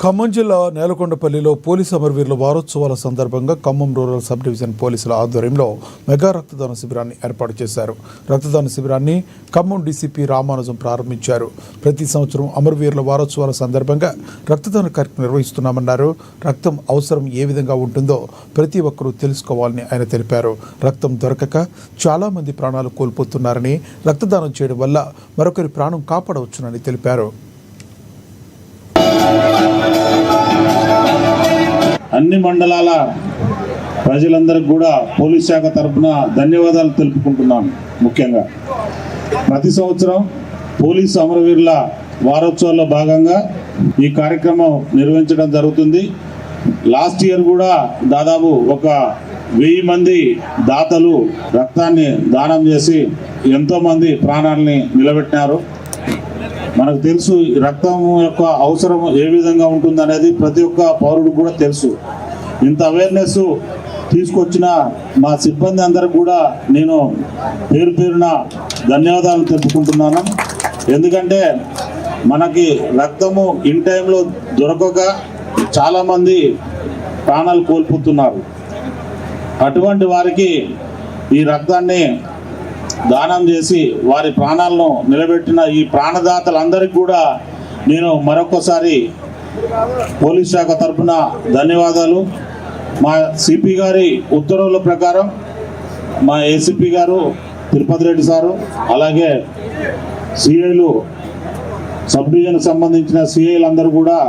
ఖమ్మం జిల్లా నేలకొండపల్లిలో పోలీసు అమరవీరుల వారోత్సవాల సందర్భంగా ఖమ్మం రూరల్ సబ్ డివిజన్ పోలీసుల ఆధ్వర్యంలో మెగా రక్తదాన శిబిరాన్ని ఏర్పాటు చేశారు. రక్తదాన శిబిరాన్ని ఖమ్మం డీసీపీ రామానుజం ప్రారంభించారు. ప్రతి సంవత్సరం అమరవీరుల వారోత్సవాల సందర్భంగా రక్తదాన కార్యక్రమం నిర్వహిస్తున్నామన్నారు. రక్తం అవసరం ఏ విధంగా ఉంటుందో ప్రతి ఒక్కరూ తెలుసుకోవాలని ఆయన తెలిపారు. రక్తం దొరకక చాలామంది ప్రాణాలు కోల్పోతున్నారని, రక్తదానం చేయడం వల్ల మరొకరి ప్రాణం కాపాడవచ్చునని తెలిపారు. అన్ని మండలాల ప్రజలందరికీ కూడా పోలీస్ శాఖ తరఫున ధన్యవాదాలు తెలుపుకుంటున్నాను. ముఖ్యంగా ప్రతి సంవత్సరం పోలీసు అమరవీరుల వారోత్సవాల్లో భాగంగా ఈ కార్యక్రమం నిర్వహించడం జరుగుతుంది. లాస్ట్ ఇయర్ కూడా దాదాపు 1000 మంది దాతలు రక్తాన్ని దానం చేసి ఎంతోమంది ప్రాణాలని నిలబెట్టినారు. మనకు తెలుసు రక్తం యొక్క అవసరం ఏ విధంగా ఉంటుందనేది ప్రతి ఒక్క పౌరుడు కూడా తెలుసు. ఇంత అవేర్నెస్ తీసుకొచ్చిన మా సిబ్బంది అందరికి కూడా నేను పేరు పేరున ధన్యవాదాలు తెలుపుకుంటున్నాను. ఎందుకంటే మనకి రక్తము ఇన్ టైంలో దొరకక చాలామంది ప్రాణాలు కోల్పోతున్నారు. అటువంటి వారికి ఈ రక్తాన్ని దానం చేసి వారి ప్రాణాలను నిలబెట్టిన ఈ ప్రాణదాతలందరికీ కూడా నేను మరొకసారి పోలీస్ శాఖ తరఫున ధన్యవాదాలు. మా సిపి గారి ఉత్తర్వుల ప్రకారం మా ఏసీపీ గారు తిరుపతి రెడ్డి సారు, అలాగే సిఐలు సబ్ డివిజన్ సంబంధించిన సిఐలు అందరూ కూడా